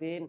3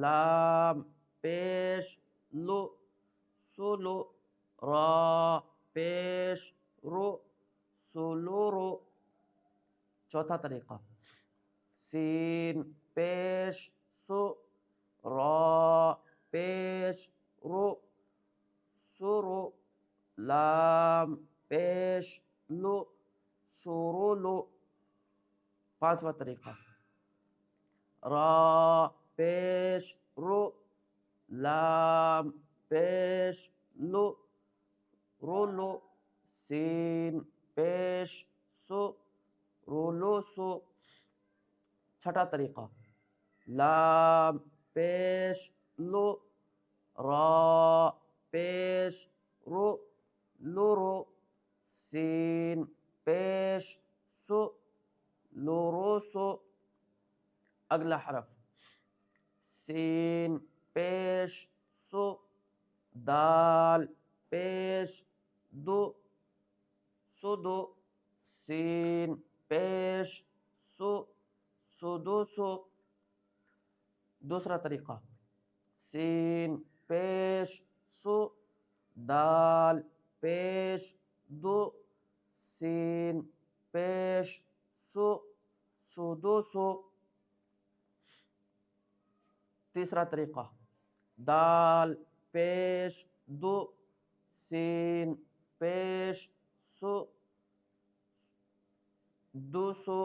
لام پیش لو سلو را پیش رو سلو رو. چوتھا طریقہ سین پیش سو را پیش رو سرو لام پیش لو سرولو. پانچواں طریقہ را پیش رو لام پیش لو رولو سین پیش سو رولو سو. چھٹا طریقہ لام پیش لو را پیش رو لورو سین پیش سو لوروسو. اگلا حرف سین پیش سو دال پیش دو سدو سین پیش سو سدوسو. دوسرا طریقہ سین پیش سو دال پیش دو سین پیش سو سدوسو. تیسرا طریقہ دال پیش دو سین پیش سو دوسو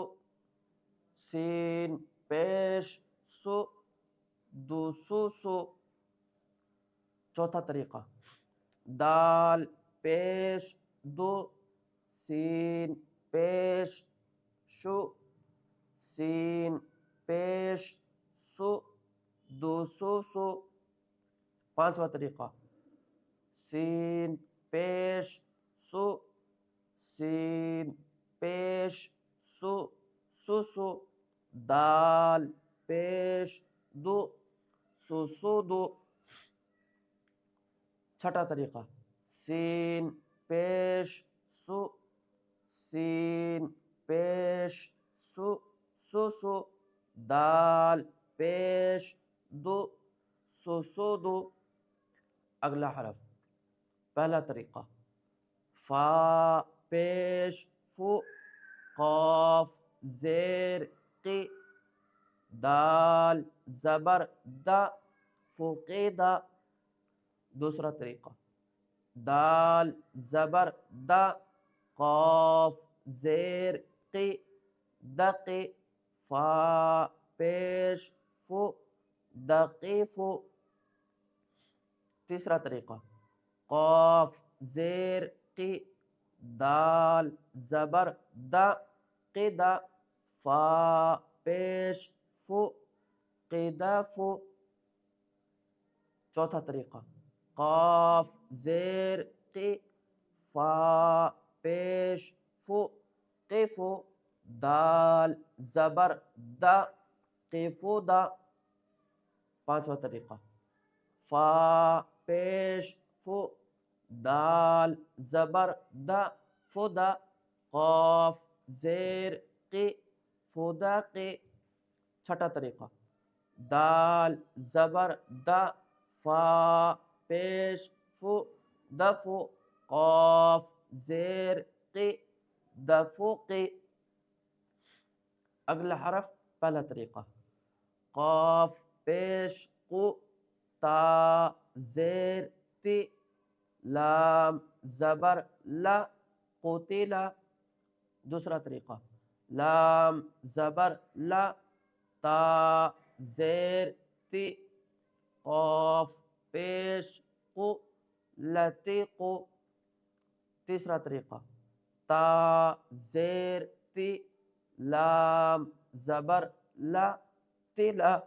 سین پیش سو دوسوسو. چوتھا طریقہ دال پیش دو سین پیش شو سین پیش سو دوسوسو. پانچواں طریقہ سین پیش سو سین پیش سو سوسو دال پیش دو سوسو دو. چھٹا طریقہ سین پیش سو سین پیش سو سوسو دال پیش دو سوسو دو. اگلا حرف پہلا طریقہ فا پیش فو قاف زیر قی دال زبر دا فقیدہ. دوسرا طریقہ دال زبر دا قاف زیر قی دقی فا پیش فو دقیفو. تیسرا طریقہ قاف زیر قی دال زبر دا قدا فا پیش فو قدفو. چوتھا طریقہ قاف زیر قی فا پیش فو قفو دال زبر دا قفو دا. پانچواں طریقہ فا پیش فو دال زبر دا فدا قاف زیر قی فدا قی. چھٹا طریقہ دال زبر دا فا پیش فو دفو قاف زیر قی دفو قی. اگلا حرف پہلا طریقہ قاف پیش قو تا زیر تی لام زبر لا قتلا. دوسرا طریقہ لام زبر لا تا زیر تی قاف پیش قو لتیقو. تیسرا طریقہ تا زیر تی لام زبر لا تلا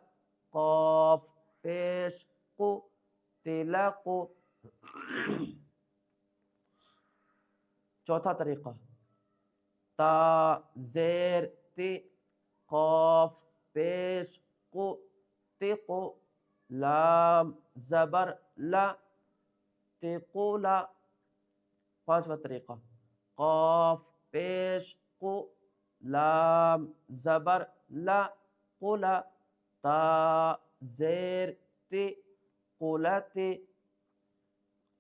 قاف پیش قو تلاقو. چوتھا طریقہ تا زیر تی قاف پیش قو تقو لام زبر لا تقولا. پانچواں طریقہ قاف پیش قو لام زبر لا قلا تا زیر تی قلتی،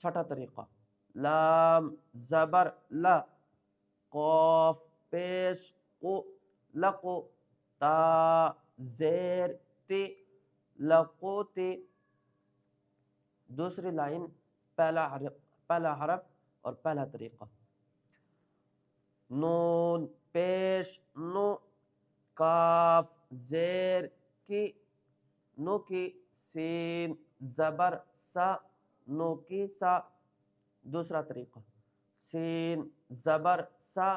چھٹا طریقہ لام زبر لا، قاف پیش قو لقو، تا زیر تی لقوتی، دوسری لائن پہلا حرف اور پہلا طریقہ نون پیش نو، کاف زیر کی نو کی، سین زبر سا نو کی سا، دوسرا طریقہ سین زبر سا،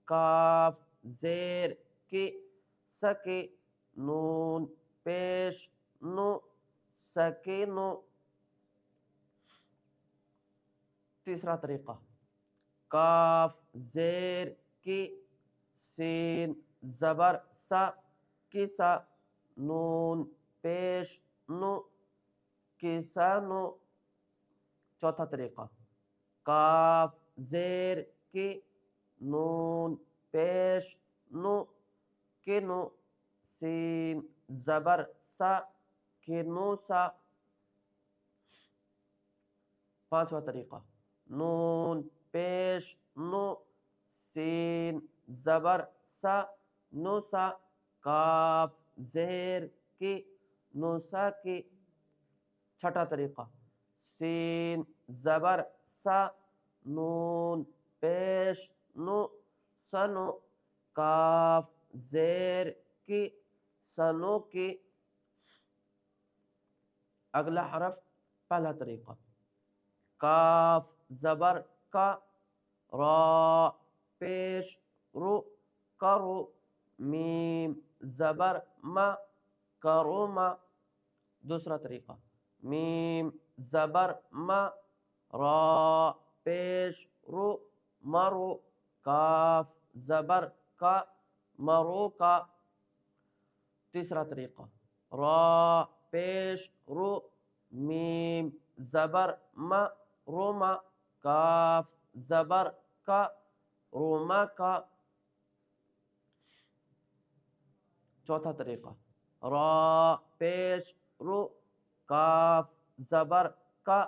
کاف زیر کی سکی، نون پیش نو سکینو، تیسرا طریقہ کاف زیر کی، سین زبر سا کسا، نون پیش نو کسانو، چوتھا طریقہ کاف زیر کی، نون پیش نو کنو، سین زبر سا کنوسا، پانچواں طریقہ نون پیش نو، سین زبر سا نوسا، کاف زیر کی نوسا کی، چھٹا طریقہ سین زبر سا نون پیش نو سنو، کاف زیر کی سنو کی، اگلا حرف پہلا طریقہ کاف زبر کا، را پیش رو کرو، میم زبر ما کروما، دوسرا طریقہ میم زبر ما، را پیش رو مرو، کاف زبر کا مرو کا، تیسرا طریقہ را پیش رو، میم زبر ما روما، کاف زبر کا روما کا، چوتھا طریقہ را پیش رو، کاف زبر کا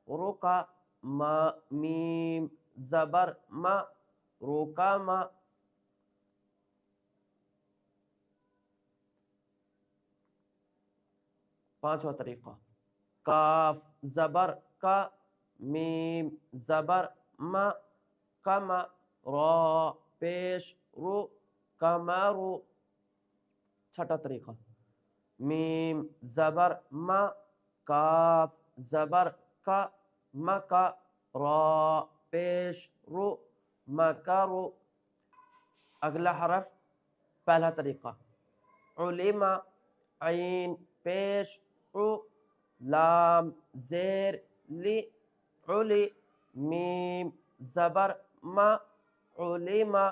روکا، میم زبر ما روکا ما، پانچواں طریقہ کاف زبر کا، میم زبر ما کما، را پیش رو کمارو، چھٹا طریقہ میم زبر ما، کاف زبر کا مکا، را پیش رو مکارو، اگلا حرف پہلا طریقہ علما، عین پیش عو، لام زیر لی علی، میم زبر ما علما،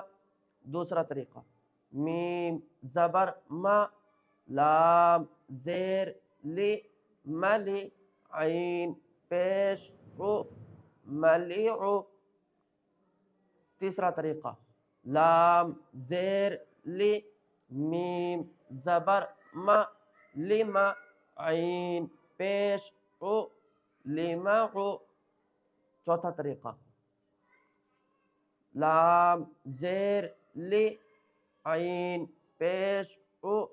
دوسرا طریقہ میم زبر ما، لام زیر لی ملی، عین پیش عو ملیعو، تیسرا طریقہ لام زیر لی، میم زبر ما لما، عین پیش عو لمعو، چوتھا طریقہ لام زیر لی، عین پیش عو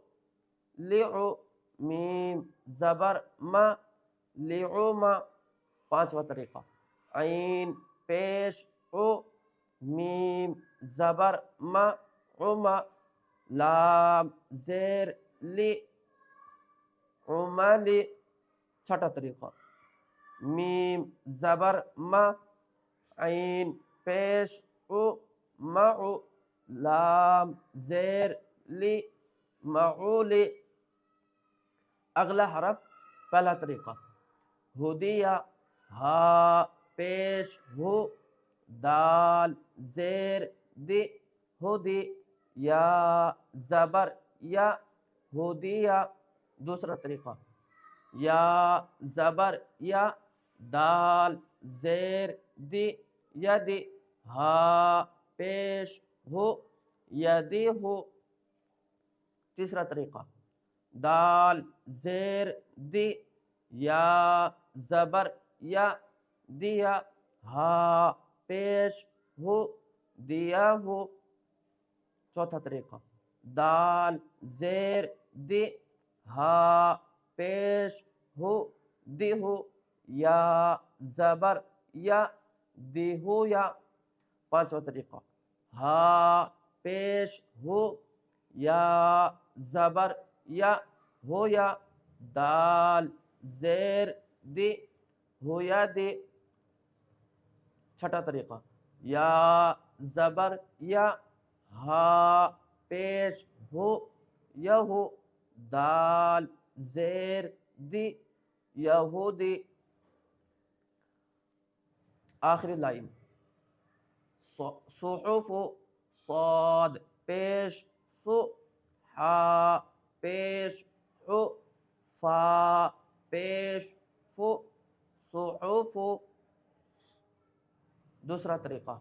لعو، میم زبر ما لعوما، پانچواں طریقہ عین پیش عو، میم زبر ما عما، لام زیر لی عملی، چھٹا طریقہ میم زبر ما، عین پیش عو معو، لام زیر لی معولی، اگلا حرف پہلا طریقہ ہدیہ، ہا پیش ہو، دال زیر دی ہدی، یا زبر یا ہدیہ، دوسرا طریقہ یا زبر یا، دال زیر دی یدی، ہا پیش ہو یدی ہو، تیسرا طریقہ دال زیر دی یا زبر یا دیا ہا پیش ہو دیا ہو. چوتھا طریقہ دال زیر دی ہا پیش ہو دی ہو یا زبر یا دی ہو یا. پانچواں طریقہ ہا پیش ہو یا زبر یا ہو یا دال زیر دی ہو یا دی. چھٹا طریقہ یا زبر یا ہا پیش ہو یا ہو دال زیر دی یا ہو دی. آخری لائن صحف صاد پیش سو ہا پیش ہو فا پیش فو صحف. دوسرا طریقہ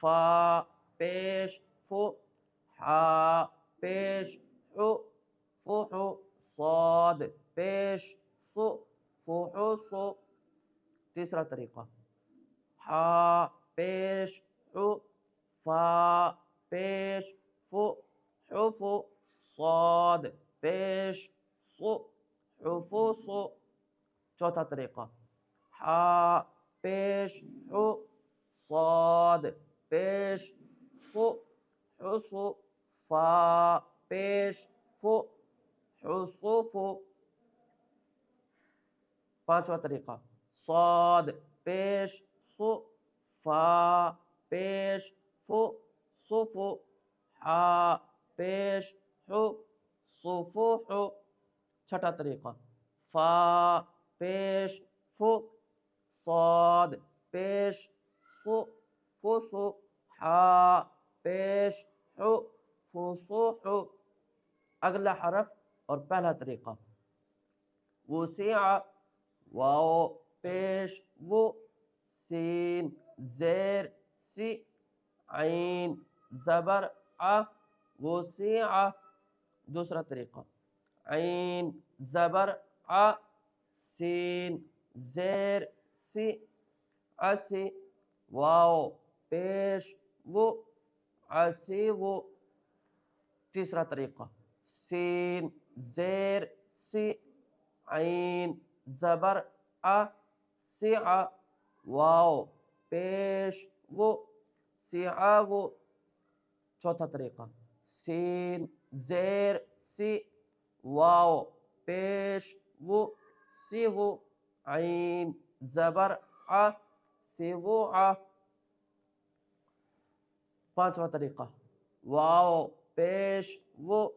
فا پیش فو ہا پیش ہو فو صاد پیش سو فو سو. تیسرا طریقہ ہا پیش ہو فا پیش فو حفو صاد پیش سو حفو سو. چوتھا طریقہ ہا پیش ہو صاد پیش سو حسو فا پیش فو حصوفو. پانچواں طریقہ صاد پیش سو فا پیش فو صفو ہا پیش ہو صفوحو. چھٹا طریقہ فا پیش فو صاد پیش سو فوسو ہا پیش ہو فوسوحو. اگلا حرف اور پہلا طریقہ وسع واو پیش وہ سین زیر سی عین زبر آ وسع. دوسرا طریقہ عین زبر آ سین زیر سی عسی واو پیش وہ عسی وہ. تیسرا طریقہ سین زیر سی عین زبر آ سع واو پیش وہ سع وہ. چوتھا طریقہ سین زیر سی واو پیش وہ سی وہ عین زبر آ سی وہ آ. پانچواں طریقہ واو پیش وہ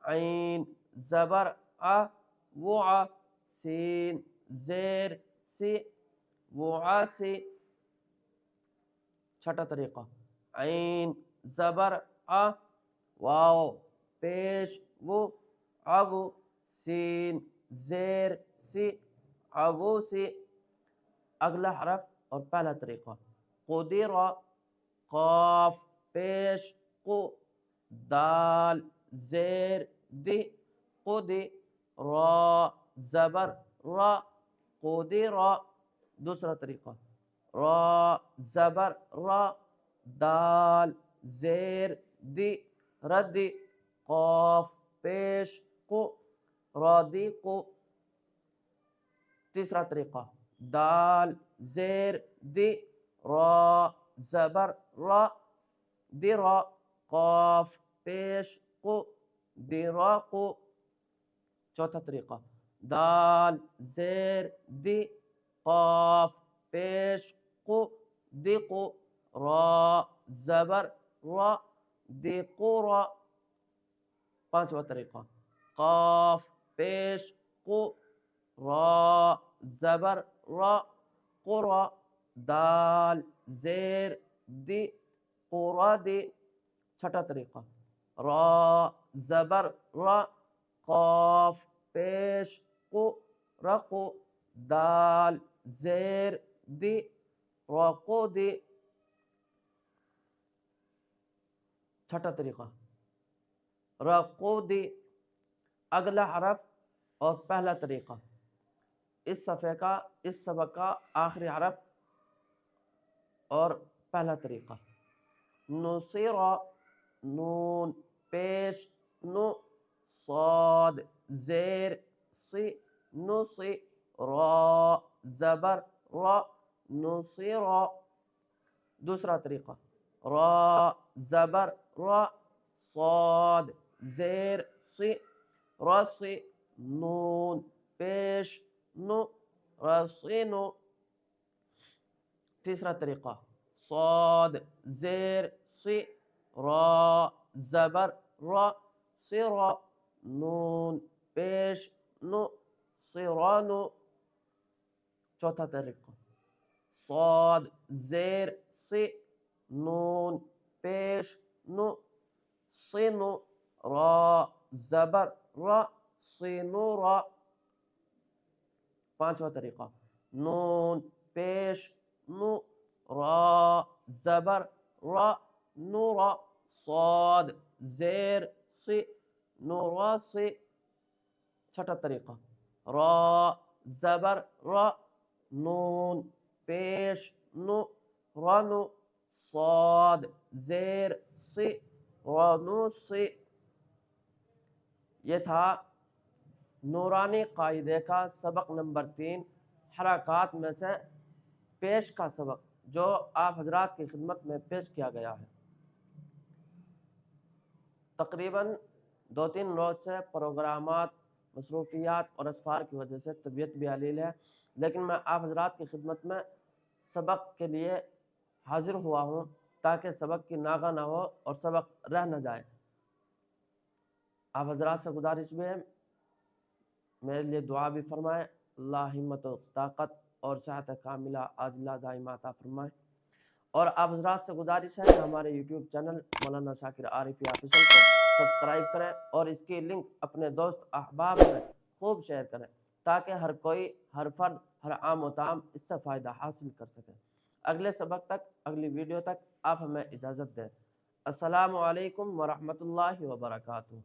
عین زبر آ وہ آ سین زیر سی وعا سی. چھٹا طریقہ عین زبر آ واو پیش وہ ابو سین زیر سی ابو سی. اگلا حرف اور پہلا طریقہ قدر قاف پیش قو دال زیر دی قدی را زبر را قدر. دوسرا طریقہ را زبر را دال زیر دی ردی قاف پیش قو رادی قو. تیسرا طریقہ دال زیر دی را زبر را دی را قاف پیش قو دی را قو. چوتھا طریقہ دال زیر دی قاف پیش قو دی قو را زبر را دی قو را. پانچواں طریقہ قاف پیش قو را زبر را قرا دال زیر دی قرا دی. چھٹا طریقہ را زبر را قاف پیش قو رقو دال زیر دی رقو دی. چھٹا طریقہ رقو دی اگلا حرف اور پہلا طریقہ، اس سبق کا آخری حرف اور پہلا طریقہ، نصیر، نون پیش نو، صاد زیر سی، نصی، را زبر را، نصیر۔ دوسرا طریقہ، را زبر را، صاد زیر سی، رسی، نون پیش نو، رسینو۔ تیسرا طریقہ، صاد زیر سی، را زبر را، سرا، نون پیش نو، سرانو۔ چوتھا طریقہ، صاد زیر سی، نون پیش نو، سینو، را زبر را، سینورا۔ پانچواں طریقہ، نون پیش نو، را زبر را، نورا، صاد زیر سی، نوراسی۔ چھٹا طریقہ، را زبر را، نون پیش نو، رانو، صاد زیر سی، رانوسی۔ یہ تھا نورانی قاعدے کا سبق نمبر 3، حرکات میں سے پیش کا سبق، جو آپ حضرات کی خدمت میں پیش کیا گیا ہے۔ تقریباً 2-3 روز سے پروگرامات، مصروفیات اور اسفار کی وجہ سے طبیعت بھی علیل ہے، لیکن میں آپ حضرات کی خدمت میں سبق کے لیے حاضر ہوا ہوں تاکہ سبق کی ناغہ نہ ہو اور سبق رہ نہ جائے۔ آپ حضرات سے گزارش بھی ہے میرے لیے دعا بھی فرمائیں، اللہ ہمت و طاقت اور صحت کاملہ عاجلہ دائمہ عطا فرمائے۔ اور آپ حضرات سے گزارش ہے کہ ہمارے یوٹیوب چینل مولانا شاکر عارفی آفیشل کو سبسکرائب کریں اور اس کی لنک اپنے دوست احباب میں خوب شیئر کریں تاکہ ہر کوئی، ہر فرد، ہر عام و تام اس سے فائدہ حاصل کر سکے۔ اگلے سبق تک، اگلی ویڈیو تک آپ ہمیں اجازت دیں۔ السلام علیکم ورحمۃ اللہ وبرکاتہ۔